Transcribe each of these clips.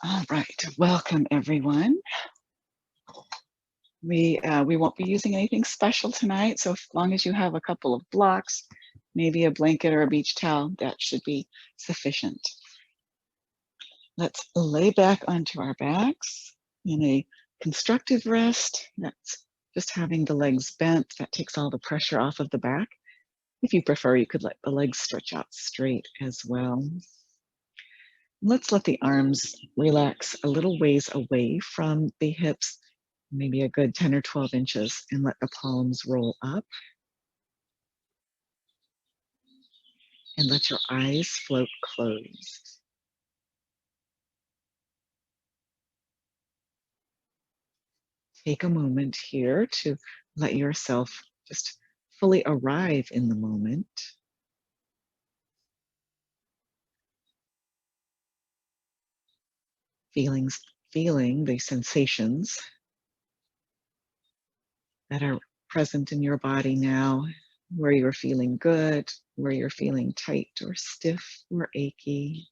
All right, welcome everyone. We won't be using anything special tonight, so as long as you have a couple of blocks, maybe a blanket or a beach towel, that should be sufficient. Let's lay back onto our backs in a constructive rest. That's just having the legs bent. That takes all the pressure off of the back. If you prefer, you could let the legs stretch out straight as well. Let's let the arms relax a little ways away from the hips, maybe a good 10 or 12 inches, and let the palms roll up. And let your eyes float closed. Take a moment here to let yourself just fully arrive in the moment. Feeling the sensations that are present in your body now, where you're feeling good, where you're feeling tight or stiff or achy.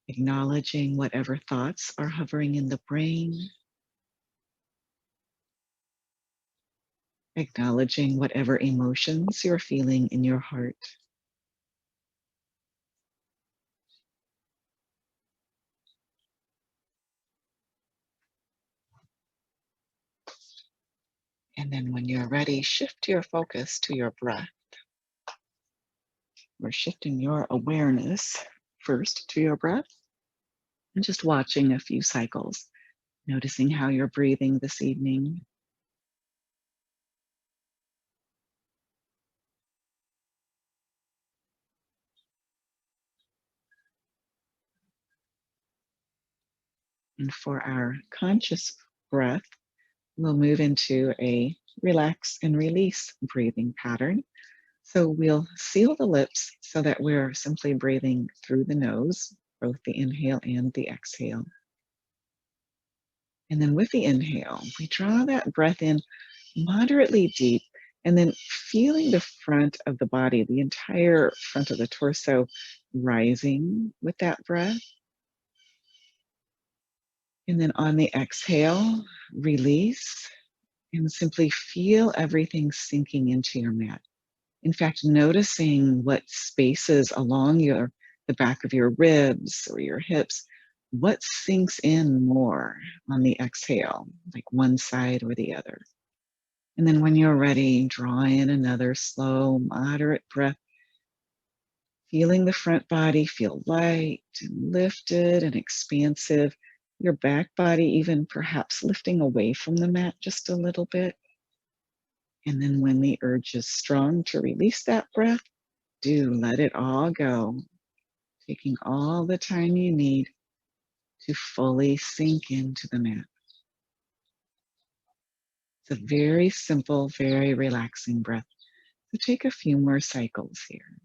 Acknowledging whatever thoughts are hovering in the brain. Acknowledging whatever emotions you're feeling in your heart. And then when you're ready, shift your focus to your breath. We're shifting your awareness first to your breath and just watching a few cycles, noticing how you're breathing this evening. And for our conscious breath, we'll move into a relax and release breathing pattern. So we'll seal the lips so that we're simply breathing through the nose, both the inhale and the exhale. And then with the inhale, we draw that breath in moderately deep, and then feeling the front of the body, the entire front of the torso rising with that breath. And then on the exhale, release and simply feel everything sinking into your mat. In fact, noticing what spaces along the back of your ribs or your hips, what sinks in more on the exhale, like one side or the other. And then when you're ready, draw in another slow, moderate breath, feeling the front body feel light and lifted and expansive, your back body even perhaps lifting away from the mat just a little bit. And then when the urge is strong to release that breath, do let it all go, taking all the time you need to fully sink into the mat. It's a very simple, very relaxing breath. So take a few more cycles here.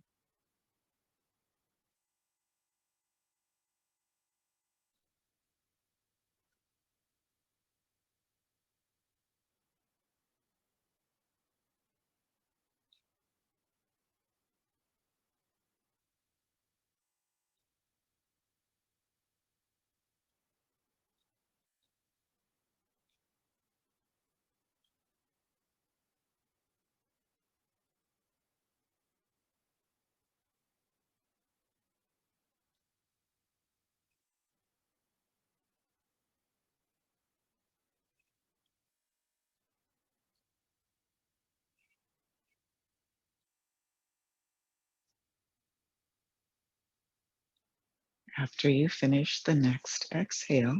After you finish the next exhale,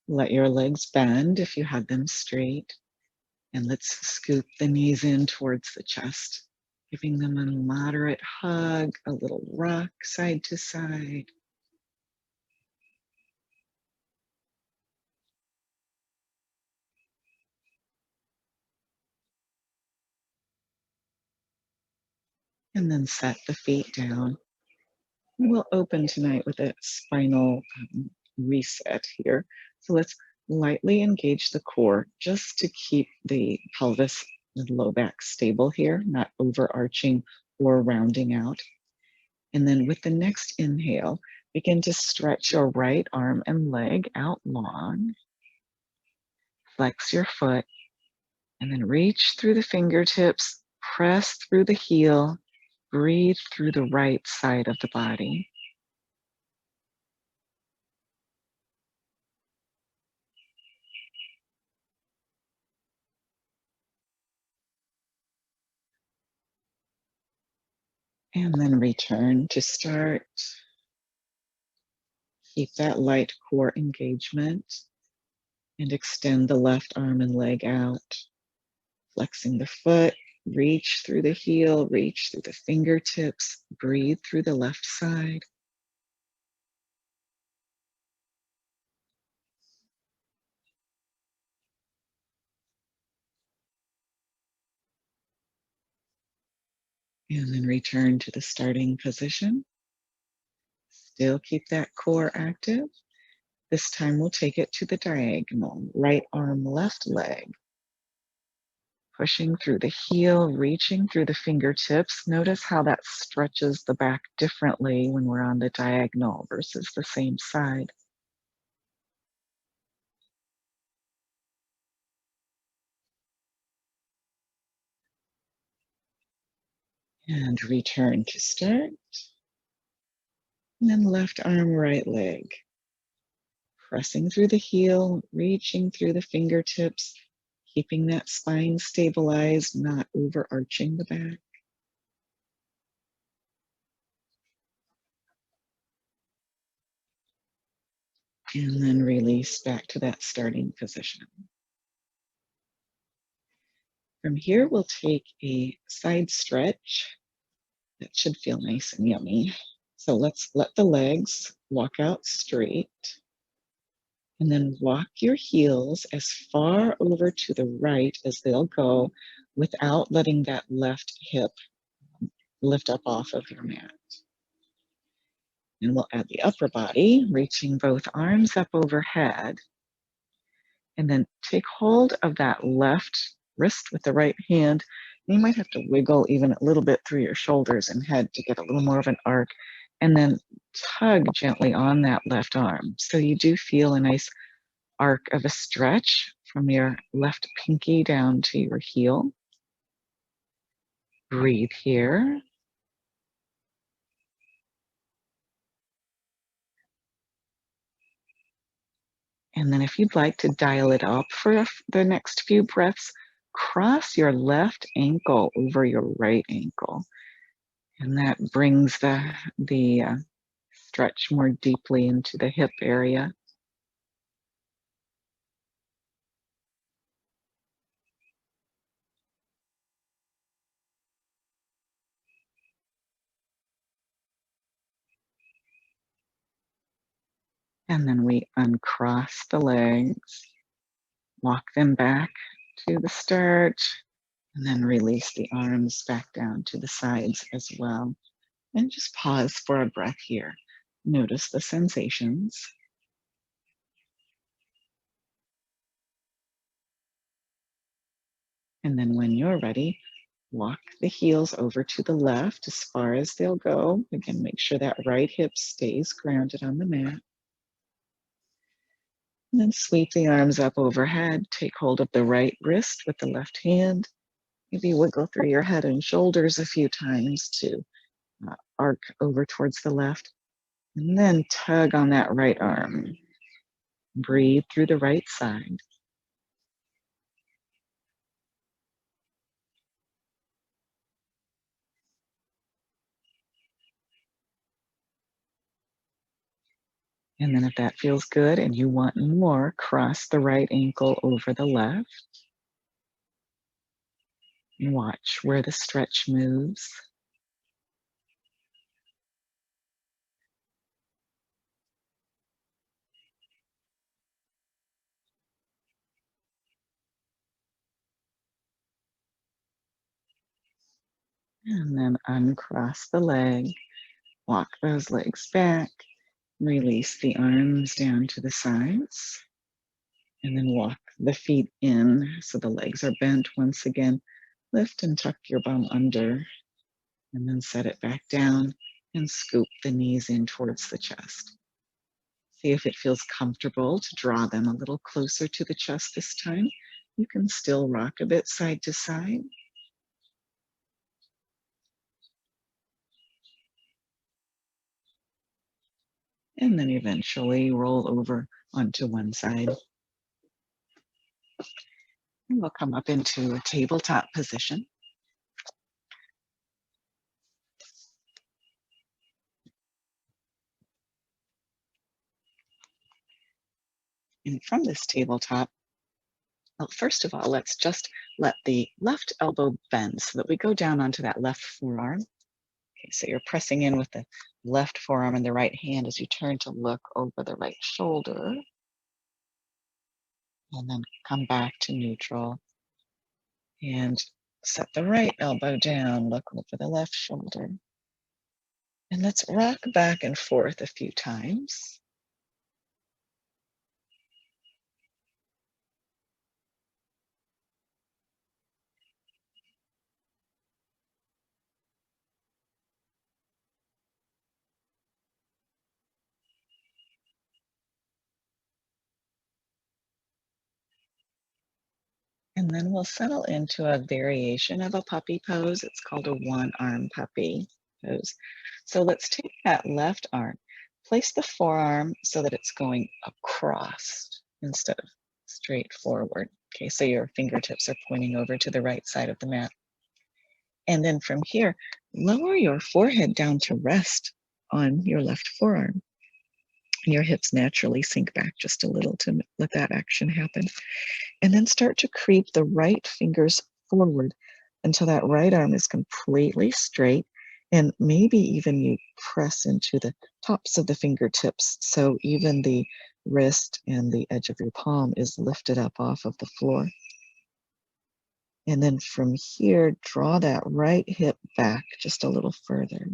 let your legs bend if you have them straight, and let's scoop the knees in towards the chest, giving them a moderate hug, a little rock side to side. And then set the feet down. We'll open tonight with a spinal reset here. So let's lightly engage the core just to keep the pelvis and low back stable here, not overarching or rounding out. And then with the next inhale, begin to stretch your right arm and leg out long. Flex your foot and then reach through the fingertips, press through the heel, breathe through the right side of the body. And then return to start. Keep that light core engagement and extend the left arm and leg out. Flexing the foot, reach through the heel, reach through the fingertips, breathe through the left side. And then return to the starting position. Still keep that core active. This time we'll take it to the diagonal. Right arm, left leg. Pushing through the heel, reaching through the fingertips. Notice how that stretches the back differently when we're on the diagonal versus the same side. And return to start. And then left arm, right leg. Pressing through the heel, reaching through the fingertips, keeping that spine stabilized, not overarching the back. And then release back to that starting position. From here, we'll take a side stretch. That should feel nice and yummy. So let's let the legs walk out straight. And then walk your heels as far over to the right as they'll go without letting that left hip lift up off of your mat. And we'll add the upper body, reaching both arms up overhead. And then take hold of that left wrist with the right hand. You might have to wiggle even a little bit through your shoulders and head to get a little more of an arc. And then tug gently on that left arm. So you do feel a nice arc of a stretch from your left pinky down to your heel. Breathe here. And then if you'd like to dial it up for the next few breaths, cross your left ankle over your right ankle. And that brings the stretch more deeply into the hip area. And then we uncross the legs, walk them back to the start, and then release the arms back down to the sides as well. And just pause for a breath here. Notice the sensations. And then when you're ready, walk the heels over to the left as far as they'll go. Again, make sure that right hip stays grounded on the mat. And then sweep the arms up overhead. Take hold of the right wrist with the left hand. Maybe wiggle through your head and shoulders a few times to arc over towards the left. And then tug on that right arm. Breathe through the right side. And then if that feels good and you want more, cross the right ankle over the left. And watch where the stretch moves. And then uncross the leg. Walk those legs back. Release the arms down to the sides. And then walk the feet in so the legs are bent once again. Lift and tuck your bum under. And then set it back down and scoop the knees in towards the chest. See if it feels comfortable to draw them a little closer to the chest this time. You can still rock a bit side to side. And then eventually roll over onto one side. And we'll come up into a tabletop position. And from this tabletop, well, first of all, let's just let the left elbow bend so that we go down onto that left forearm. Okay, so you're pressing in with the left forearm and the right hand as you turn to look over the right shoulder. And then come back to neutral. And set the right elbow down, look over the left shoulder. And let's rock back and forth a few times. And then we'll settle into a variation of a puppy pose. It's called a one-arm puppy pose. So let's take that left arm, place the forearm so that it's going across instead of straight forward. Okay, so your fingertips are pointing over to the right side of the mat. And then from here, lower your forehead down to rest on your left forearm. Your hips naturally sink back just a little to let that action happen. And then start to creep the right fingers forward until that right arm is completely straight. And maybe even you press into the tops of the fingertips. So even the wrist and the edge of your palm is lifted up off of the floor. And then from here, draw that right hip back just a little further.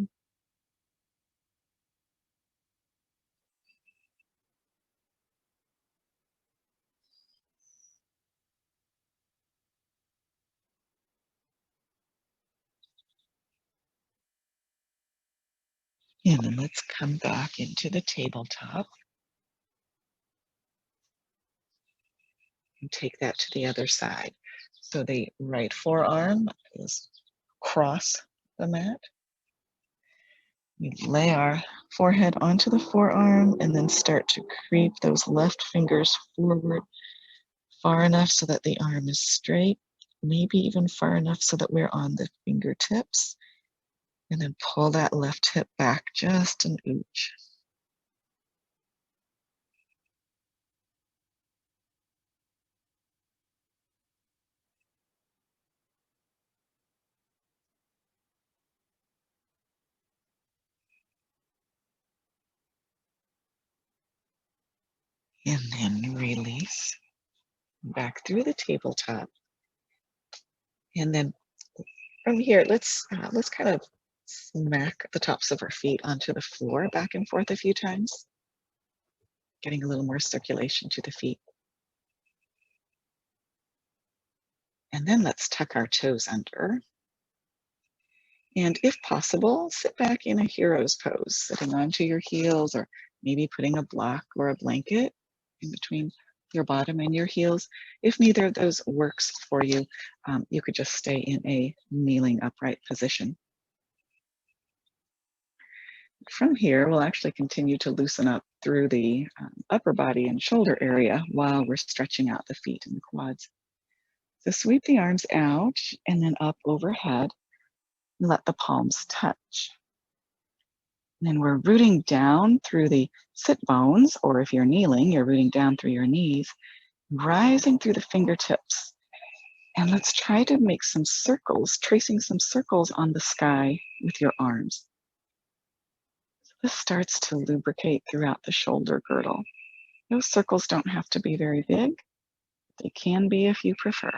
And then let's come back into the tabletop and take that to the other side. So the right forearm is across the mat. We lay our forehead onto the forearm and then start to creep those left fingers forward far enough so that the arm is straight, maybe even far enough so that we're on the fingertips. And then pull that left hip back just an inch. And then release back through the tabletop. And then from here, let's kind of smack the tops of our feet onto the floor back and forth a few times, getting a little more circulation to the feet. And then let's tuck our toes under. And if possible, sit back in a hero's pose, sitting onto your heels or maybe putting a block or a blanket in between your bottom and your heels. If neither of those works for you, you could just stay in a kneeling upright position. From here, we'll actually continue to loosen up through the upper body and shoulder area while we're stretching out the feet and the quads. So sweep the arms out and then up overhead and let the palms touch. And then we're rooting down through the sit bones, or if you're kneeling, you're rooting down through your knees, rising through the fingertips. And let's try to make some circles, tracing some circles on the sky with your arms. This starts to lubricate throughout the shoulder girdle. Those circles don't have to be very big. They can be if you prefer.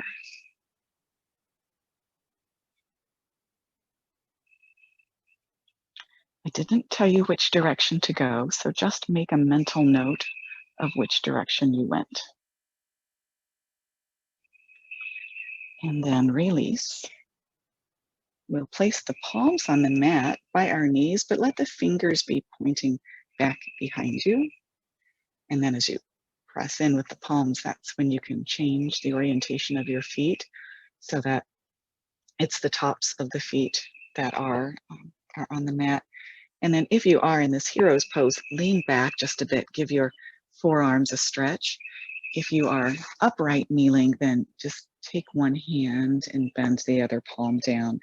I didn't tell you which direction to go, so just make a mental note of which direction you went. And then release. We'll place the palms on the mat by our knees, but let the fingers be pointing back behind you. And then as you press in with the palms, that's when you can change the orientation of your feet so that it's the tops of the feet that are on the mat. And then if you are in this hero's pose, lean back just a bit, give your forearms a stretch. If you are upright kneeling, then just take one hand and bend the other palm down.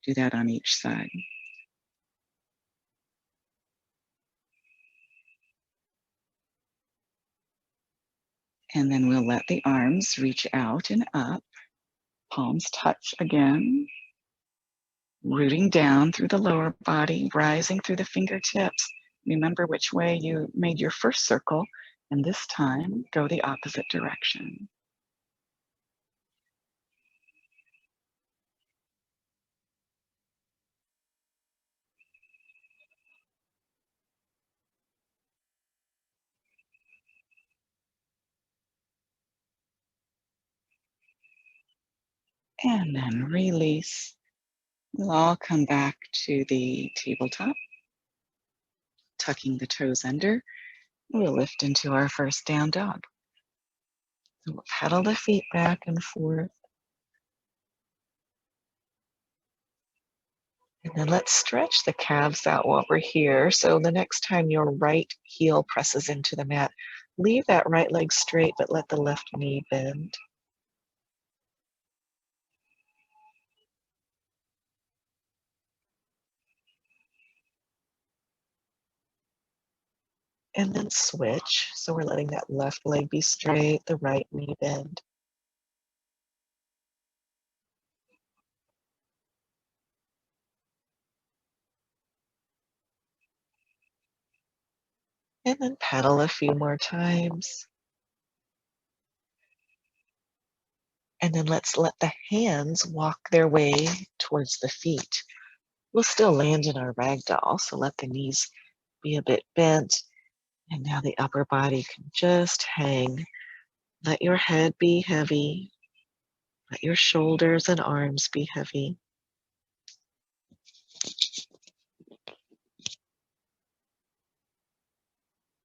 Do that on each side. And then we'll let the arms reach out and up. Palms touch again. Rooting down through the lower body, rising through the fingertips. Remember which way you made your first circle, and this time go the opposite direction. And then release. We'll all come back to the tabletop, tucking the toes under. We'll lift into our first down dog. So we'll pedal the feet back and forth. And then let's stretch the calves out while we're here. So the next time your right heel presses into the mat, leave that right leg straight, but let the left knee bend. And then switch. So we're letting that left leg be straight, the right knee bend. And then pedal a few more times. And then let's let the hands walk their way towards the feet. We'll still land in our ragdoll, so let the knees be a bit bent. And now the upper body can just hang. Let your head be heavy. Let your shoulders and arms be heavy.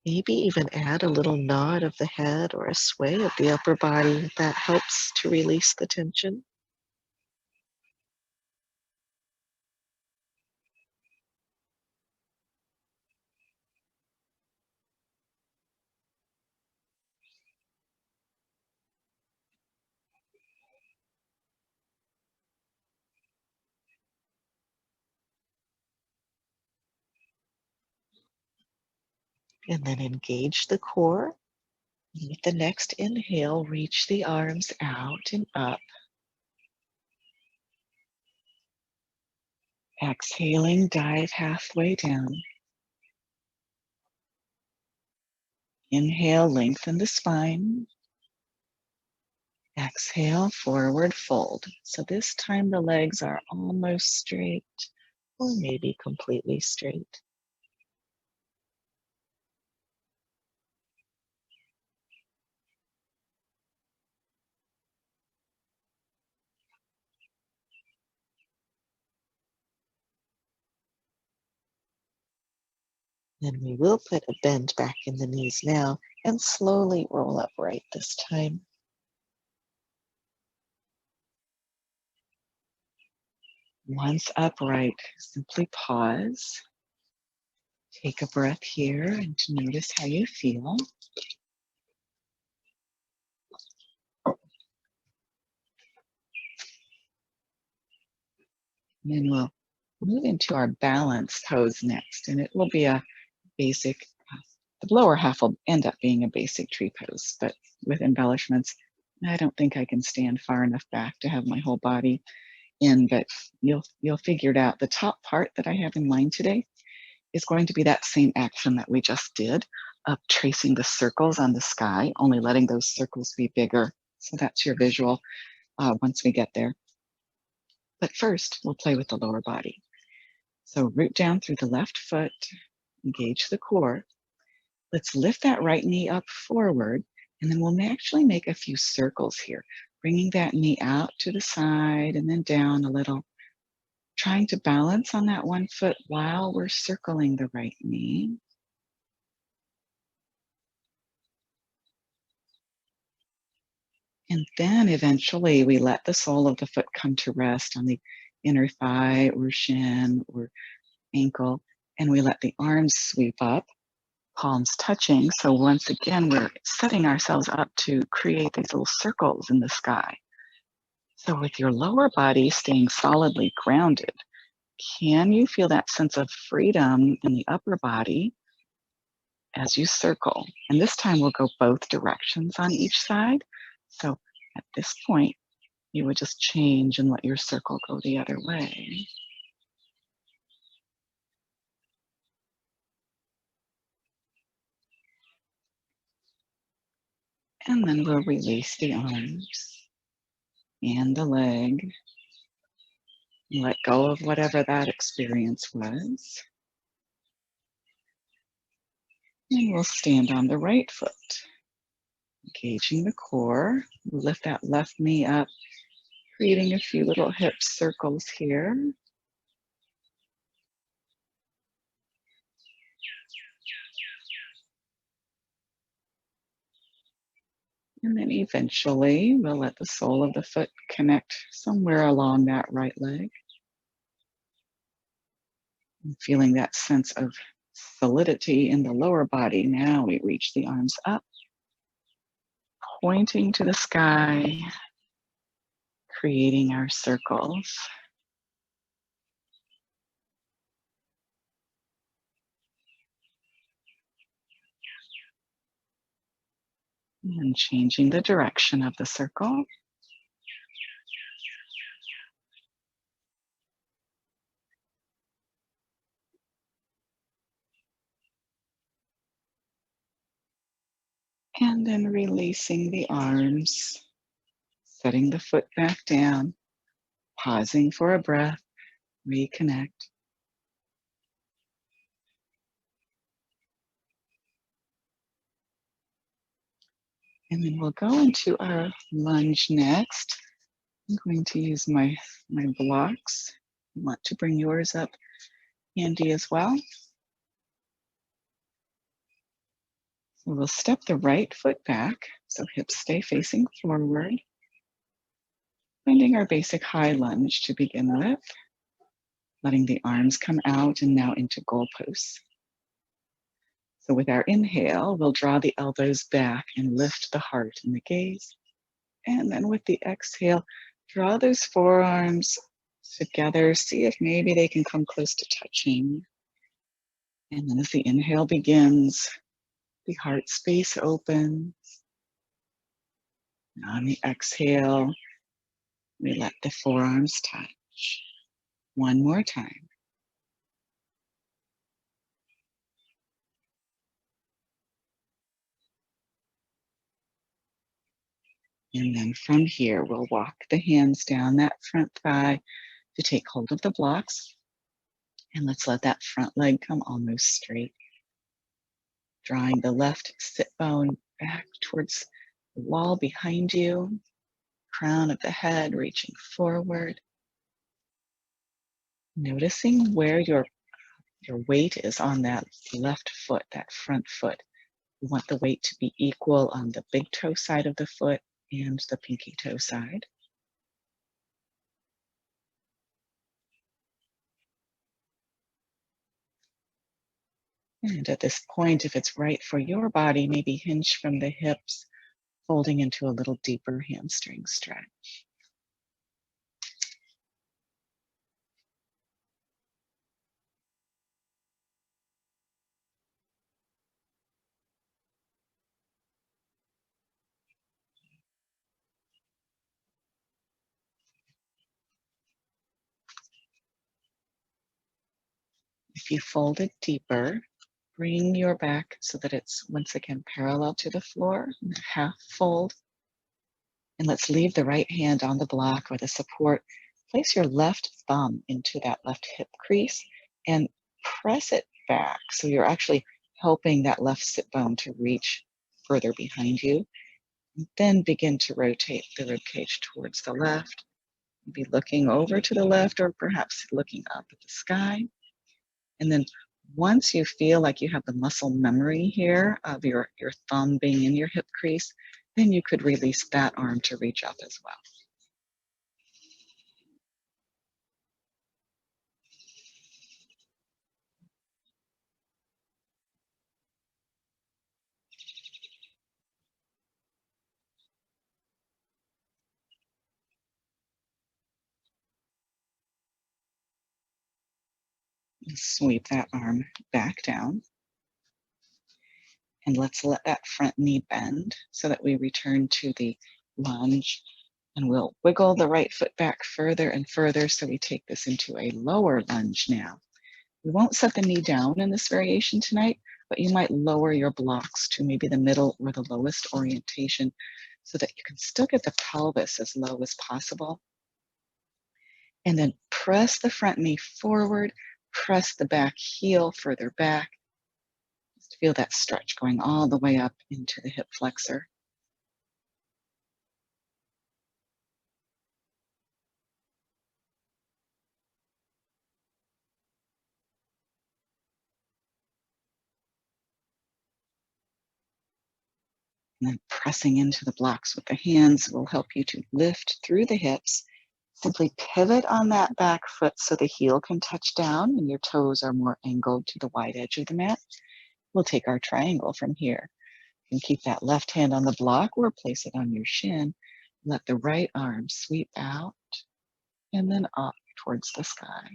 Maybe even add a little nod of the head or a sway of the upper body. That helps to release the tension. And then engage the core. With the next inhale, reach the arms out and up. Exhaling, dive halfway down. Inhale, lengthen the spine. Exhale, forward fold. So this time the legs are almost straight or maybe completely straight. Then we will put a bend back in the knees now and slowly roll upright this time. Once upright, simply pause. Take a breath here and notice how you feel. And then we'll move into our balance pose next, and it will be a basic, the lower half will end up being a basic tree pose, but with embellishments. I don't think I can stand far enough back to have my whole body in, but you'll figure it out. The top part that I have in mind today is going to be that same action that we just did of tracing the circles on the sky, only letting those circles be bigger. So that's your visual once we get there. But first, we'll play with the lower body. So root down through the left foot, engage the core. Let's lift that right knee up forward, and then we'll actually make a few circles here, bringing that knee out to the side and then down a little. trying to balance on that one foot while we're circling the right knee. And then eventually we let the sole of the foot come to rest on the inner thigh or shin or ankle, and we let the arms sweep up, palms touching. So once again, we're setting ourselves up to create these little circles in the sky. So with your lower body staying solidly grounded, can you feel that sense of freedom in the upper body as you circle? And this time we'll go both directions on each side. So at this point, you would just change and let your circle go the other way. And then we'll release the arms and the leg. Let go of whatever that experience was. And we'll stand on the right foot, engaging the core. Lift that left knee up, creating a few little hip circles here. And then eventually we'll let the sole of the foot connect somewhere along that right leg. And feeling that sense of solidity in the lower body. Now we reach the arms up, pointing to the sky, creating our circles. And changing the direction of the circle. And then releasing the arms, setting the foot back down, pausing for a breath, reconnect. And then we'll go into our lunge next. I'm going to use my blocks. You want to bring yours up handy as well. So we'll step the right foot back, so hips stay facing forward. Finding our basic high lunge to begin with. Letting the arms come out and now into goal pose. So with our inhale, we'll draw the elbows back and lift the heart and the gaze. And then with the exhale, draw those forearms together. See if maybe they can come close to touching. And then as the inhale begins, the heart space opens. And on the exhale, we let the forearms touch. One more time. And then from here, we'll walk the hands down that front thigh to take hold of the blocks. And let's let that front leg come almost straight. Drawing the left sit bone back towards the wall behind you. Crown of the head reaching forward. Noticing where your weight is on that left foot, that front foot. You want the weight to be equal on the big toe side of the foot and the pinky toe side. And at this point, if it's right for your body, maybe hinge from the hips, folding into a little deeper hamstring stretch. If you fold it deeper, bring your back so that it's once again parallel to the floor, half fold. And let's leave the right hand on the block or the support. Place your left thumb into that left hip crease and press it back. So you're actually helping that left sit bone to reach further behind you. And then begin to rotate the rib cage towards the left Maybe looking over to the left or perhaps looking up at the sky. And then once you feel like you have the muscle memory here of your thumb being in your hip crease, then you could release that arm to reach up as well. And sweep that arm back down. And let's let that front knee bend so that we return to the lunge. And we'll wiggle the right foot back further and further so we take this into a lower lunge now. We won't set the knee down in this variation tonight, but you might lower your blocks to maybe the middle or the lowest orientation so that you can still get the pelvis as low as possible. And then press the front knee forward, press the back heel further back. Just feel that stretch going all the way up into the hip flexor. And then pressing into the blocks with the hands will help you to lift through the hips. Simply pivot on that back foot so the heel can touch down and your toes are more angled to the wide edge of the mat. We'll take our triangle from here. You can keep that left hand on the block or place it on your shin. Let the right arm sweep out and then up towards the sky.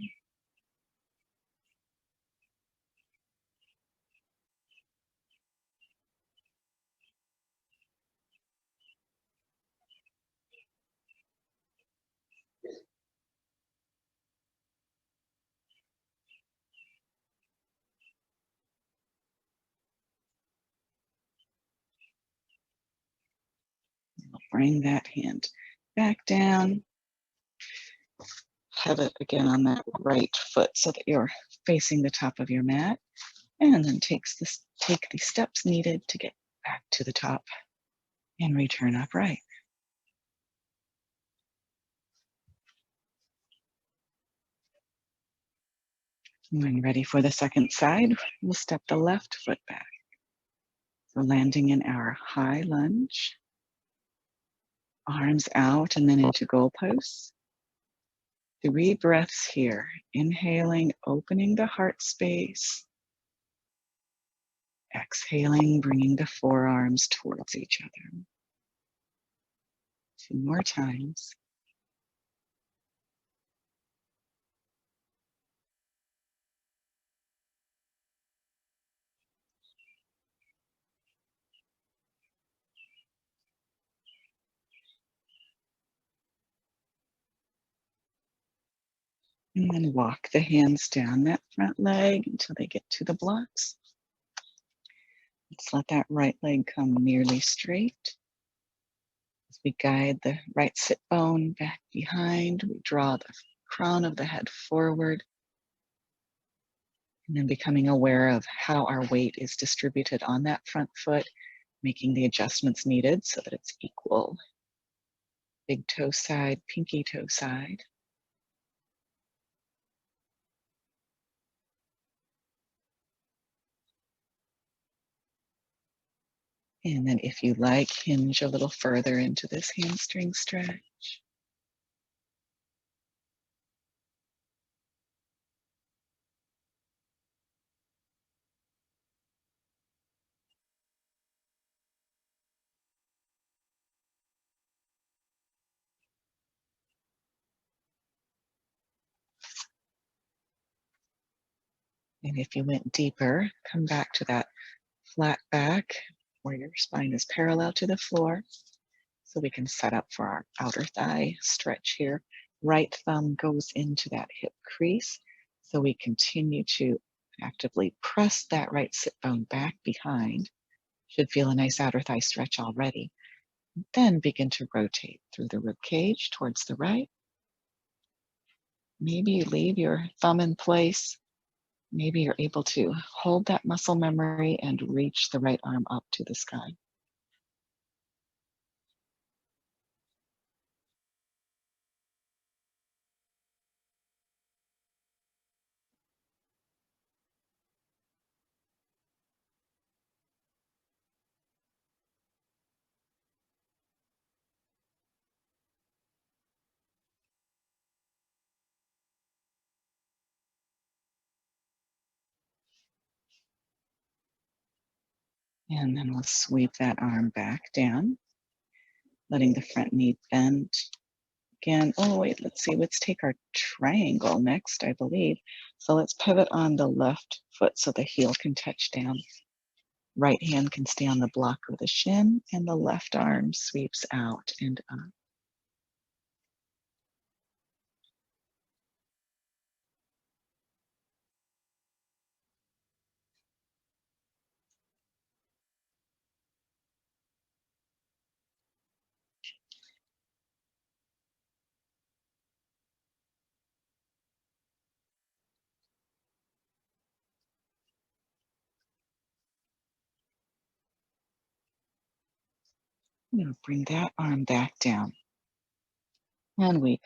Bring that hand back down. Pivot again on that right foot so that you're facing the top of your mat. And then take the steps needed to get back to the top and return upright. When ready for the second side, we'll step the left foot back. So landing in our high lunge, arms out and then into goal pose. 3 breaths here. Inhaling, opening the heart space. Exhaling, bringing the forearms towards each other. 2 more times. And then walk the hands down that front leg until they get to the blocks. Let's let that right leg come nearly straight. As we guide the right sit bone back behind, we draw the crown of the head forward. And then becoming aware of how our weight is distributed on that front foot, making the adjustments needed so that it's equal. Big toe side, pinky toe side. And then if you like, hinge a little further into this hamstring stretch. And if you went deeper, come back to that flat back where your spine is parallel to the floor. So we can set up for our outer thigh stretch here. Right thumb goes into that hip crease. So we continue to actively press that right sit bone back behind. Should feel a nice outer thigh stretch already. Then begin to rotate through the rib cage towards the right. Maybe you leave your thumb in place. Maybe you're able to hold that muscle memory and reach the right arm up to the sky. And then we'll sweep that arm back down, letting the front knee bend again. Oh, wait, let's see. Let's take our triangle next, I believe. So let's pivot on the left foot so the heel can touch down. Right hand can stay on the block of the shin, and the left arm sweeps out and up. Now bring that arm back down. And we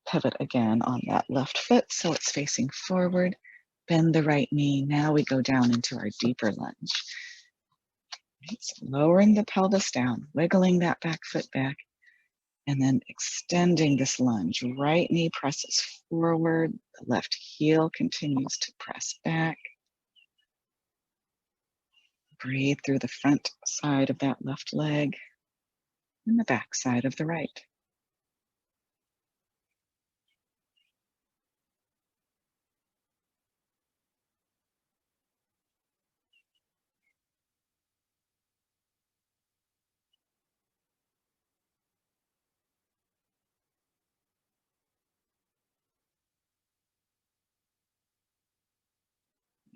pivot again on that left foot so it's facing forward. Bend the right knee. Now we go down into our deeper lunge. Right, so lowering the pelvis down, wiggling that back foot back, and then extending this lunge. Right knee presses forward. The left heel continues to press back. Breathe through the front side of that left leg and the back side of the right.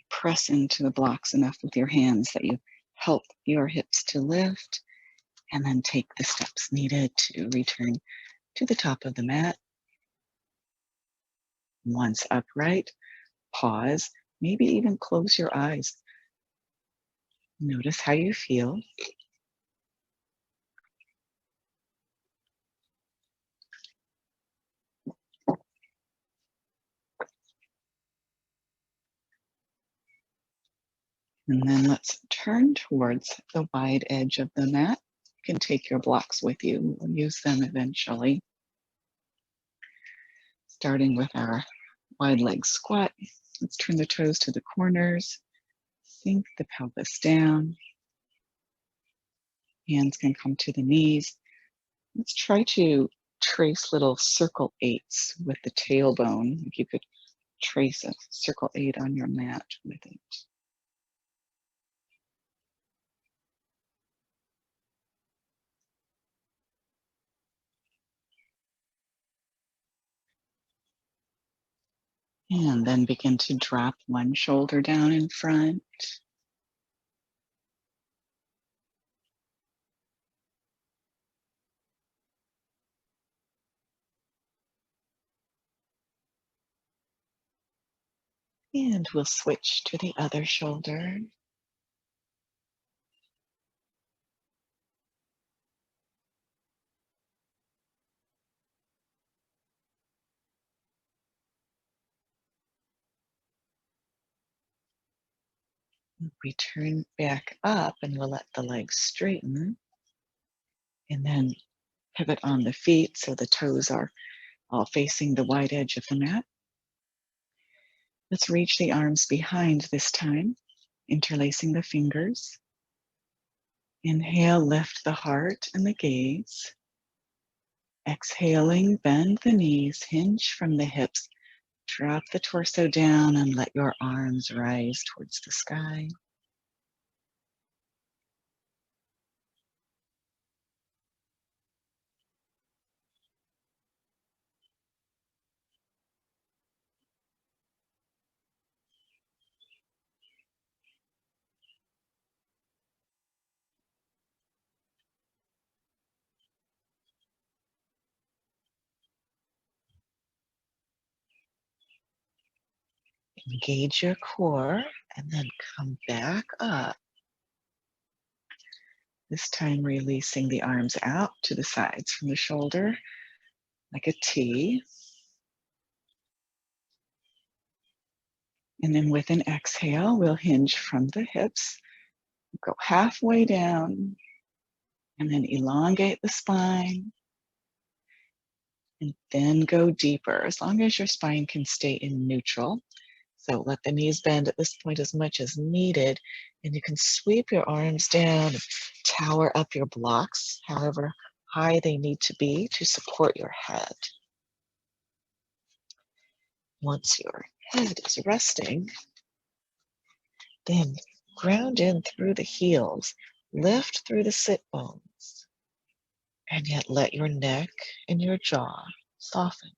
Press into the blocks enough with your hands that you help your hips to lift, and then take the steps needed to return to the top of the mat. Once upright, pause, maybe even close your eyes. Notice how you feel. And then let's turn towards the wide edge of the mat. You can take your blocks with you. We'll use them eventually. Starting with our wide leg squat. Let's turn the toes to the corners. Sink the pelvis down. Hands can come to the knees. Let's try to trace little circle eights with the tailbone. If you could trace a circle eight on your mat with it. And then begin to drop one shoulder down in front. And we'll switch to the other shoulder. Return back up and we'll let the legs straighten. And then pivot on the feet so the toes are all facing the wide edge of the mat. Let's reach the arms behind this time, interlacing the fingers. Inhale, lift the heart and the gaze. Exhaling, bend the knees, hinge from the hips. Drop the torso down and let your arms rise towards the sky. Engage your core and then come back up. This time releasing the arms out to the sides from the shoulder like a T. And then with an exhale, we'll hinge from the hips, go halfway down, and then elongate the spine, and then go deeper. As long as your spine can stay in neutral, So let the knees bend at this point as much as needed, and you can sweep your arms down and tower up your blocks, however high they need to be to support your head. Once your head is resting, then ground in through the heels, lift through the sit bones, and yet let your neck and your jaw soften.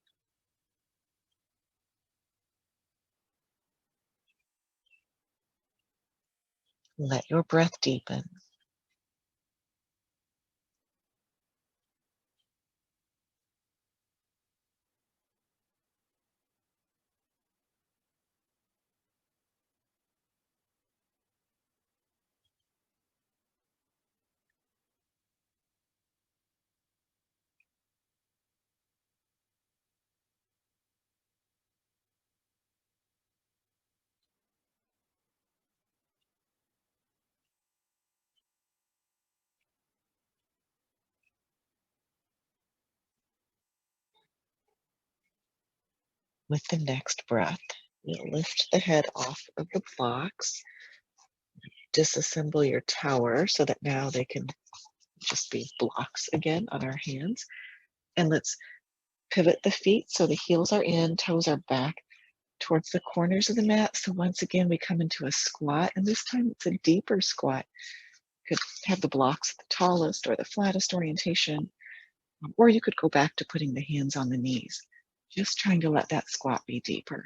Let your breath deepen. With the next breath, you'll lift the head off of the blocks, disassemble your tower so that now they can just be blocks again on our hands. And let's pivot the feet so the heels are in, toes are back towards the corners of the mat. So once again, we come into a squat, and this time it's a deeper squat. You could have the blocks at the tallest or the flattest orientation, or you could go back to putting the hands on the knees, just trying to let that squat be deeper.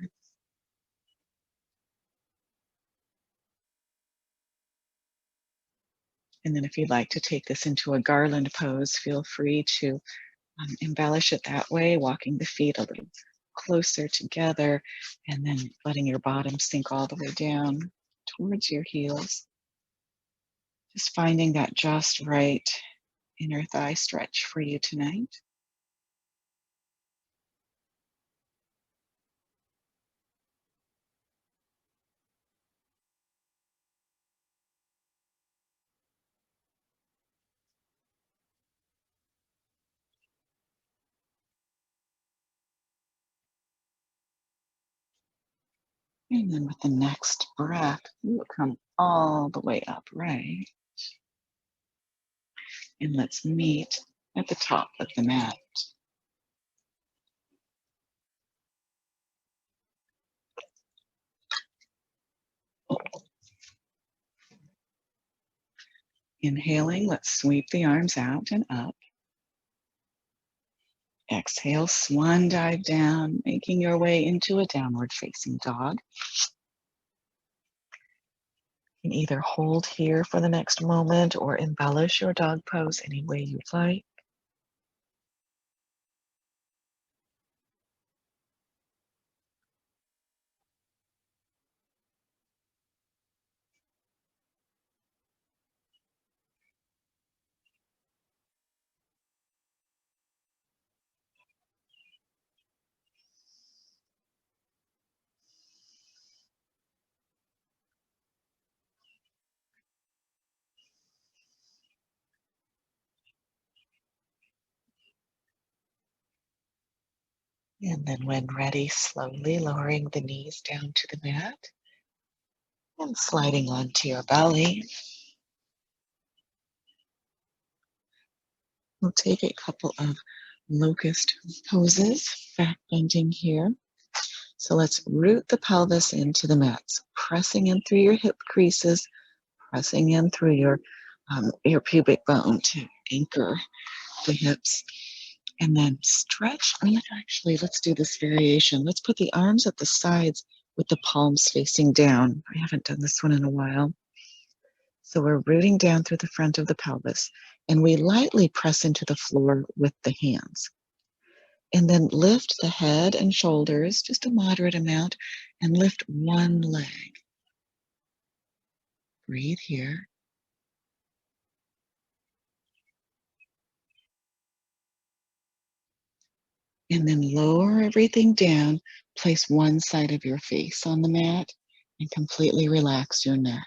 And then if you'd like to take this into a Garland pose, feel free to embellish it that way, walking the feet a little closer together and then letting your bottom sink all the way down towards your heels. Just finding that just right inner thigh stretch for you tonight. And then with the next breath, you will come all the way upright. And let's meet at the top of the mat. Inhaling, let's sweep the arms out and up. Exhale, swan dive down, making your way into a downward facing dog. You can either hold here for the next moment or embellish your dog pose any way you'd like. And then when ready, slowly lowering the knees down to the mat and sliding onto your belly. We'll take a couple of locust poses, back bending here. So let's root the pelvis into the mat, so pressing in through your hip creases, pressing in through your pubic bone to anchor the hips. And then stretch. Actually, let's do this variation. Let's put the arms at the sides with the palms facing down. I haven't done this one in a while. So we're rooting down through the front of the pelvis, and we lightly press into the floor with the hands. And then lift the head and shoulders, just a moderate amount, and lift one leg. Breathe here. And then lower everything down. Place one side of your face on the mat and completely relax your neck.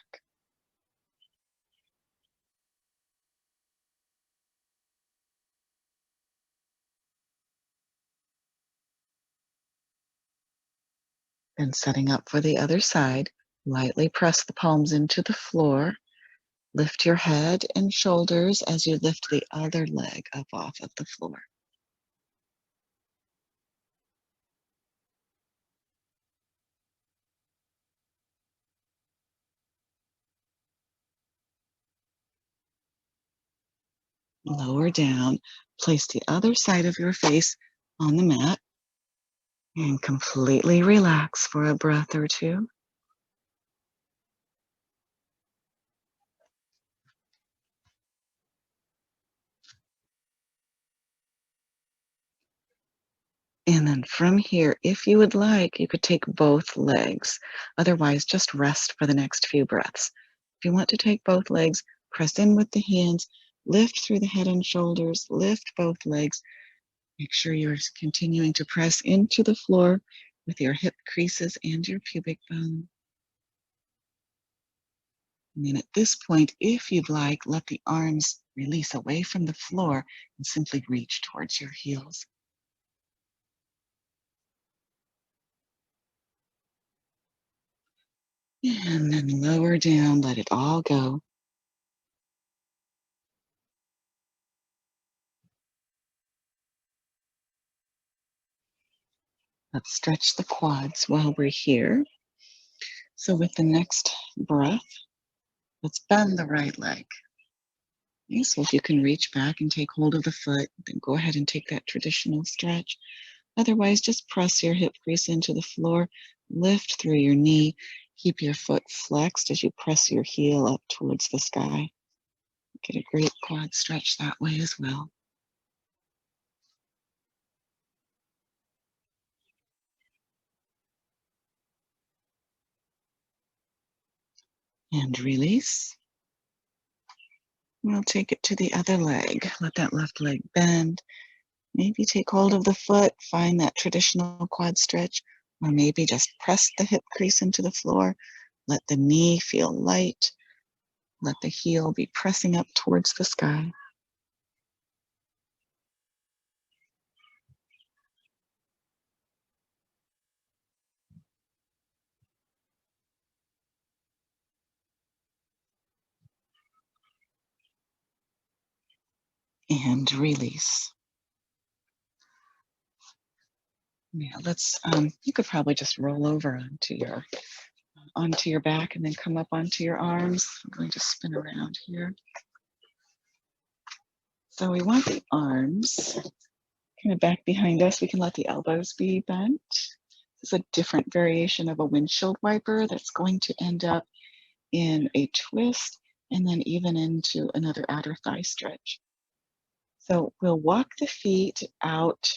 Then setting up for the other side, lightly press the palms into the floor. Lift your head and shoulders as you lift the other leg up off of the floor. Lower down, place the other side of your face on the mat and completely relax for a breath or two. And then from here, if you would like, you could take both legs. Otherwise, just rest for the next few breaths. If you want to take both legs, press in with the hands, lift through the head and shoulders, lift both legs. Make sure you're continuing to press into the floor with your hip creases and your pubic bone. And then at this point, if you'd like, let the arms release away from the floor and simply reach towards your heels. And then lower down, let it all go. Let's stretch the quads while we're here. So with the next breath, let's bend the right leg. Okay, so if you can reach back and take hold of the foot, then go ahead and take that traditional stretch. Otherwise, just press your hip crease into the floor, lift through your knee, keep your foot flexed as you press your heel up towards the sky. Get a great quad stretch that way as well. And release. We'll take it to the other leg. Let that left leg bend. Maybe take hold of the foot, find that traditional quad stretch, or maybe just press the hip crease into the floor. Let the knee feel light. Let the heel be pressing up towards the sky. And release. Yeah, you could probably just roll over onto your back and then come up onto your arms. I'm going to spin around here. So we want the arms kind of back behind us. We can let the elbows be bent. This is a different variation of a windshield wiper that's going to end up in a twist and then even into another outer thigh stretch. So we'll walk the feet out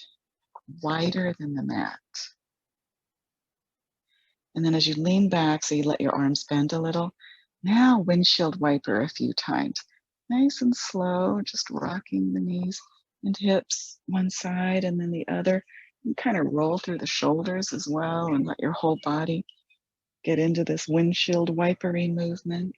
wider than the mat. And then as you lean back, so you let your arms bend a little, now windshield wiper a few times. Nice and slow, just rocking the knees and hips one side and then the other. You kind of roll through the shoulders as well and let your whole body get into this windshield wipery movement.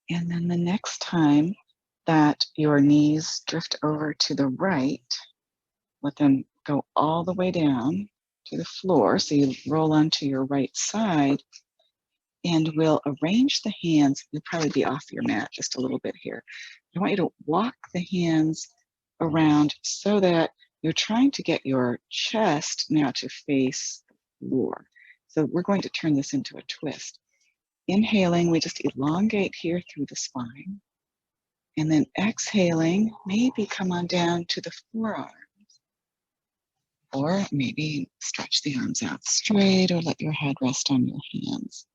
And then the next time that your knees drift over to the right, let them go all the way down to the floor. So you roll onto your right side and we'll arrange the hands. You'll probably be off your mat just a little bit here. I want you to walk the hands around so that you're trying to get your chest now to face the floor. So we're going to turn this into a twist. Inhaling, we just elongate here through the spine. And then exhaling, maybe come on down to the forearm. Or maybe stretch the arms out straight or let your head rest on your hands.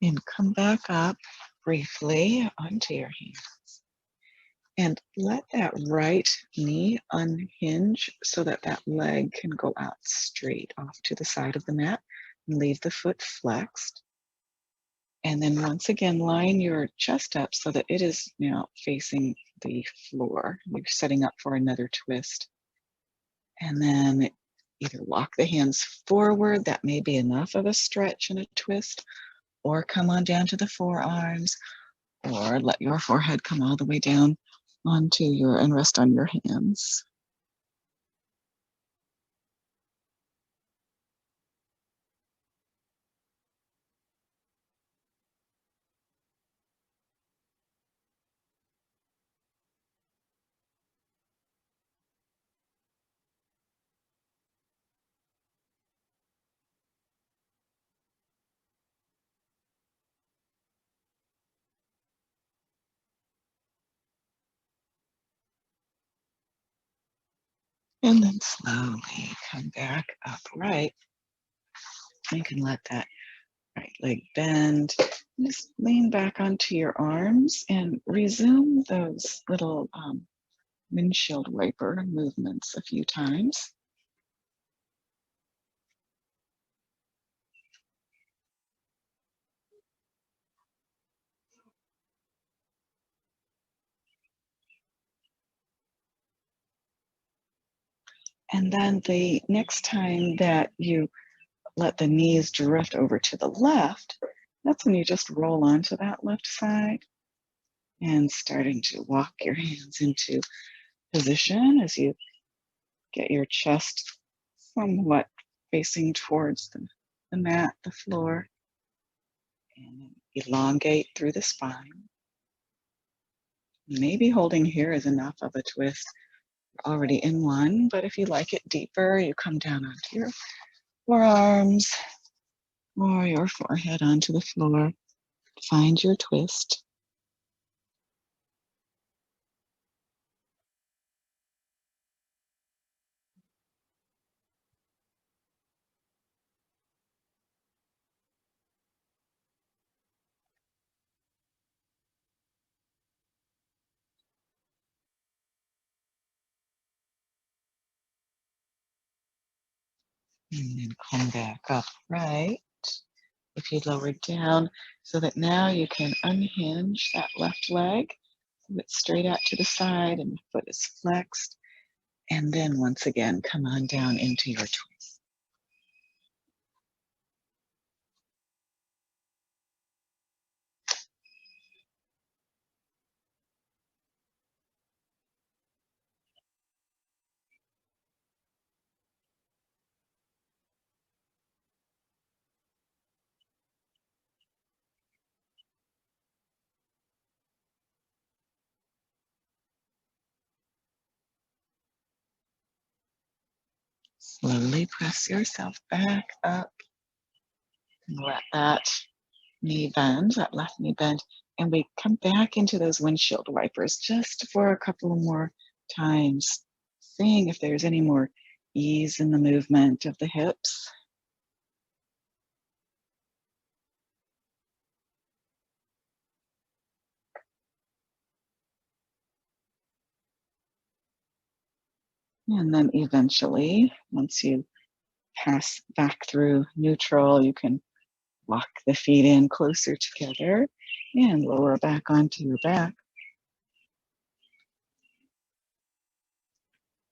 And come back up. briefly onto your hands. And let that right knee unhinge so that that leg can go out straight off to the side of the mat and leave the foot flexed. And then once again, line your chest up so that it is now facing the floor. You're setting up for another twist. And then either walk the hands forward, that may be enough of a stretch and a twist, or come on down to the forearms, or let your forehead come all the way down onto your and rest on your hands. And then slowly come back upright. You can let that right leg bend. Just lean back onto your arms and resume those little windshield wiper movements a few times. And then the next time that you let the knees drift over to the left, that's when you just roll onto that left side and starting to walk your hands into position as you get your chest somewhat facing towards the mat, the floor, and elongate through the spine. Maybe holding here is enough of a twist. You're already in one, but if you like it deeper, you come down onto your forearms or your forehead onto the floor. Find your twist. And then come back up, right? If you lower down so that now you can unhinge that left leg, move it straight out to the side and the foot is flexed. And then once again, come on down into your twist. Slowly press yourself back up and let that knee bend, that left knee bend. And we come back into those windshield wipers just for a couple more times, seeing if there's any more ease in the movement of the hips. And then eventually, once you pass back through neutral, you can walk the feet in closer together and lower back onto your back.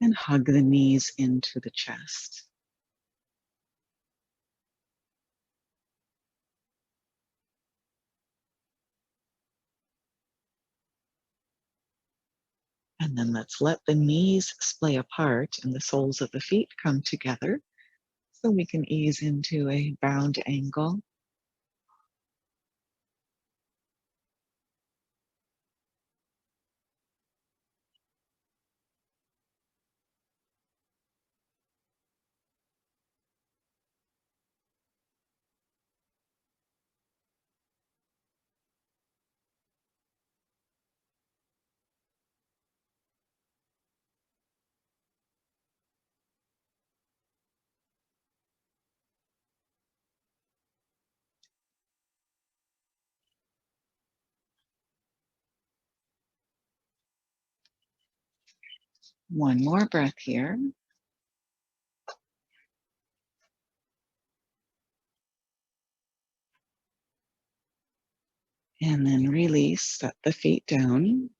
And hug the knees into the chest. And then let's let the knees splay apart and the soles of the feet come together so we can ease into a bound angle. One more breath here. And then release, set the feet down.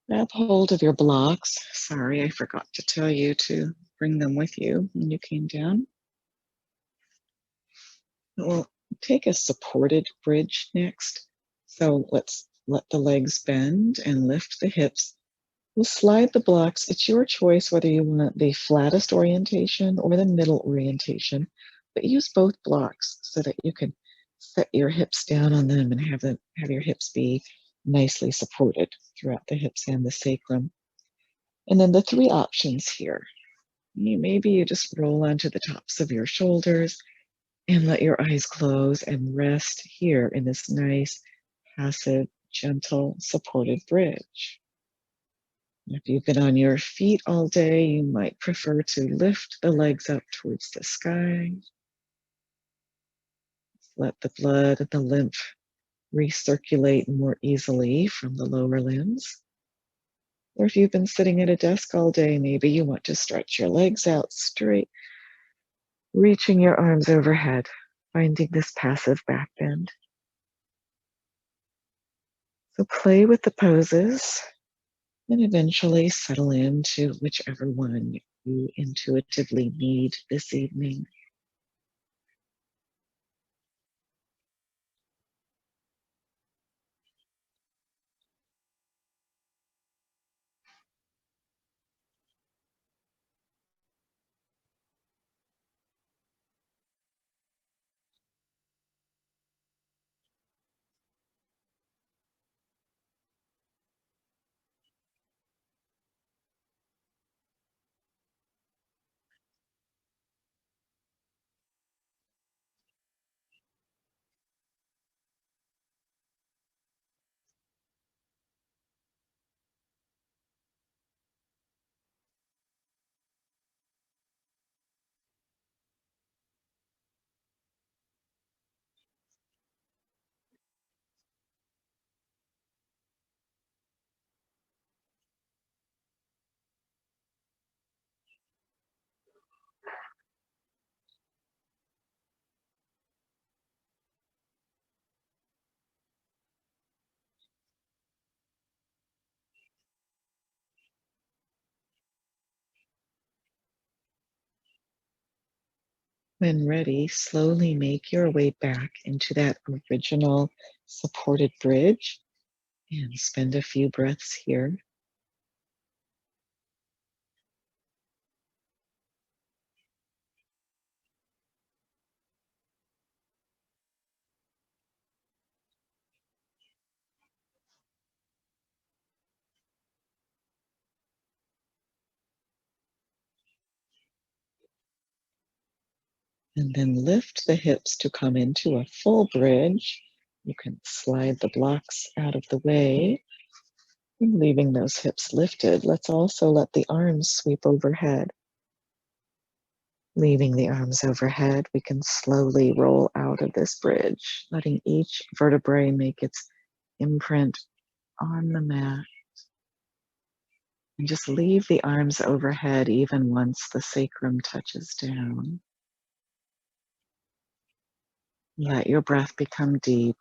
Grab hold of your blocks. Sorry, I forgot to tell you to bring them with you when you came down. We'll take a supported bridge next. So let's let the legs bend and lift the hips. We'll slide the blocks. It's your choice whether you want the flattest orientation or the middle orientation, but use both blocks so that you can set your hips down on them and have your hips be nicely supported throughout the hips and the sacrum. And then the three options here. Maybe you just roll onto the tops of your shoulders and let your eyes close and rest here in this nice, passive, gentle, supported bridge. If you've been on your feet all day, you might prefer to lift the legs up towards the sky. Let the blood and the lymph recirculate more easily from the lower limbs. Or if you've been sitting at a desk all day, maybe you want to stretch your legs out straight, reaching your arms overhead, finding this passive back bend. So play with the poses and eventually settle into whichever one you intuitively need this evening. When ready, slowly make your way back into that original supported bridge and spend a few breaths here. And then lift the hips to come into a full bridge. You can slide the blocks out of the way. And leaving those hips lifted, let's also let the arms sweep overhead. Leaving the arms overhead, we can slowly roll out of this bridge, letting each vertebrae make its imprint on the mat. And just leave the arms overhead even once the sacrum touches down. Let your breath become deep.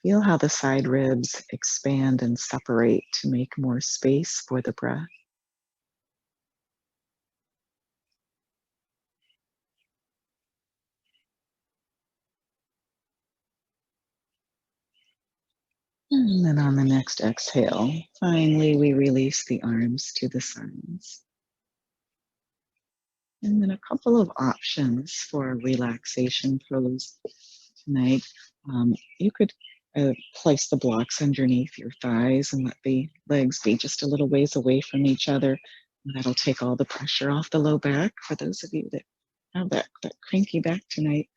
Feel how the side ribs expand and separate to make more space for the breath. And then on the next exhale, finally we release the arms to the sides. And then a couple of options for relaxation pose tonight. You could place the blocks underneath your thighs and let the legs be just a little ways away from each other. That'll take all the pressure off the low back for those of you that have that cranky back tonight.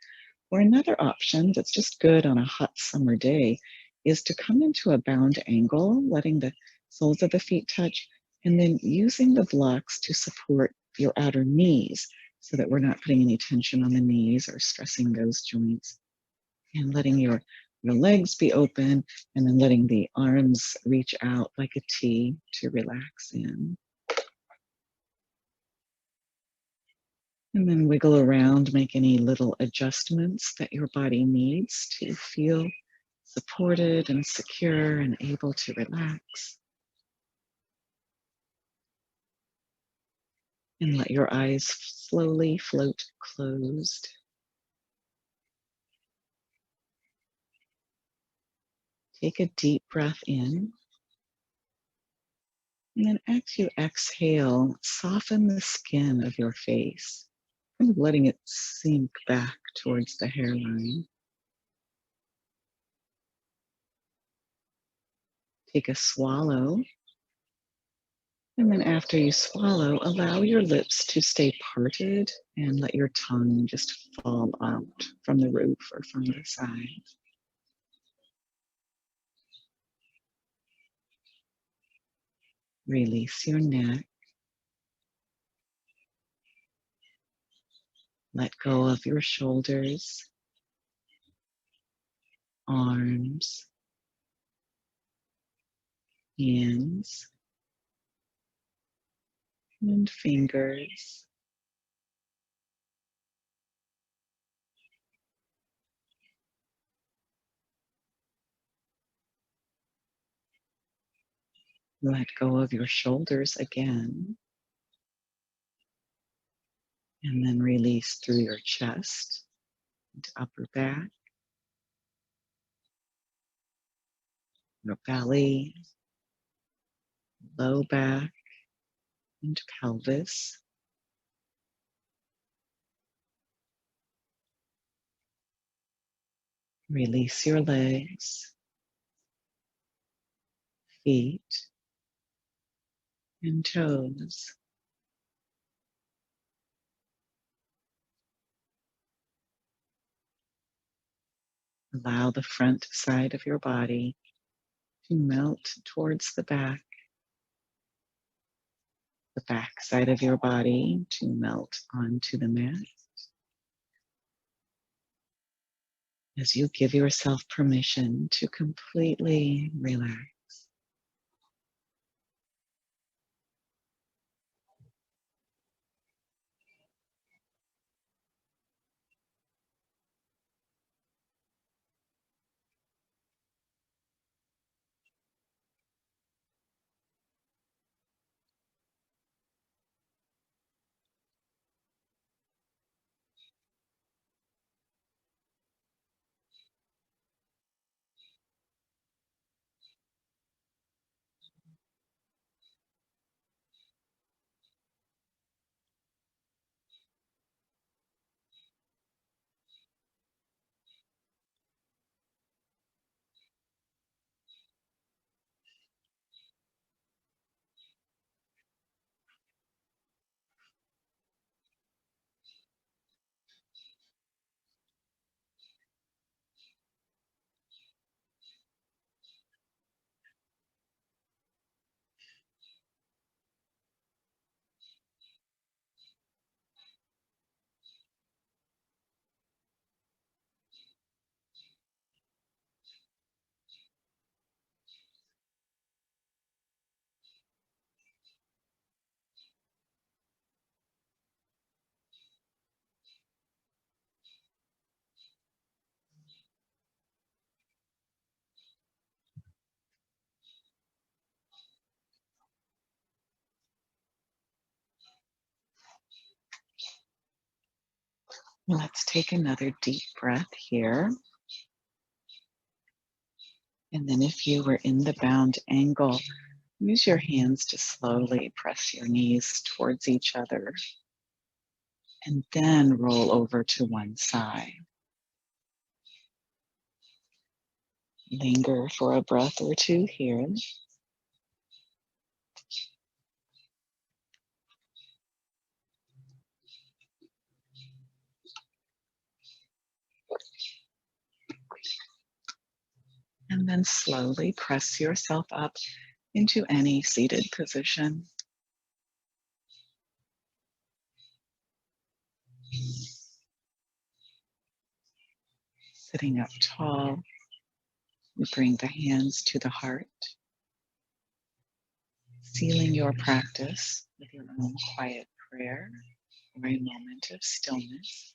Or another option that's just good on a hot summer day is to come into a bound angle, letting the soles of the feet touch, and then using the blocks to support your outer knees so that we're not putting any tension on the knees or stressing those joints, and letting your the legs be open, and then letting the arms reach out like a T to relax in. And then wiggle around, make any little adjustments that your body needs to feel supported and secure and able to relax. And let your eyes slowly float closed. Take a deep breath in. And then as you exhale, soften the skin of your face, kind of letting it sink back towards the hairline. Take a swallow. And then after you swallow, allow your lips to stay parted and let your tongue just fall out from the roof or from the side. Release your neck. Let go of your shoulders, arms, hands, and fingers. Let go of your shoulders again. And then release through your chest into upper back, your belly, low back, and pelvis. Release your legs, feet, and toes. Allow the front side of your body to melt towards the back side of your body to melt onto the mat. As you give yourself permission to completely relax. Let's take another deep breath here. And then if you were in the bound angle, use your hands to slowly press your knees towards each other and then roll over to one side. Linger for a breath or two here. And then slowly press yourself up into any seated position. Sitting up tall, You bring the hands to the heart, sealing your practice with your own quiet prayer or a moment of stillness.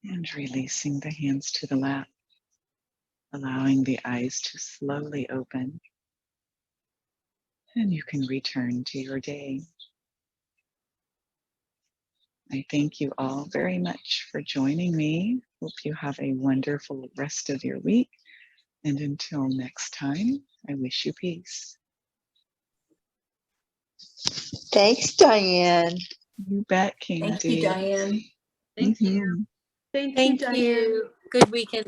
And releasing the hands to the lap, allowing the eyes to slowly open. And you can return to your day. I thank you all very much for joining me. Hope you have a wonderful rest of your week. And until next time, I wish you peace. Thanks, Diane. You bet, Candy. Thank you, Diane. Thank you. Mhm. Thank you, Diane. Good weekend.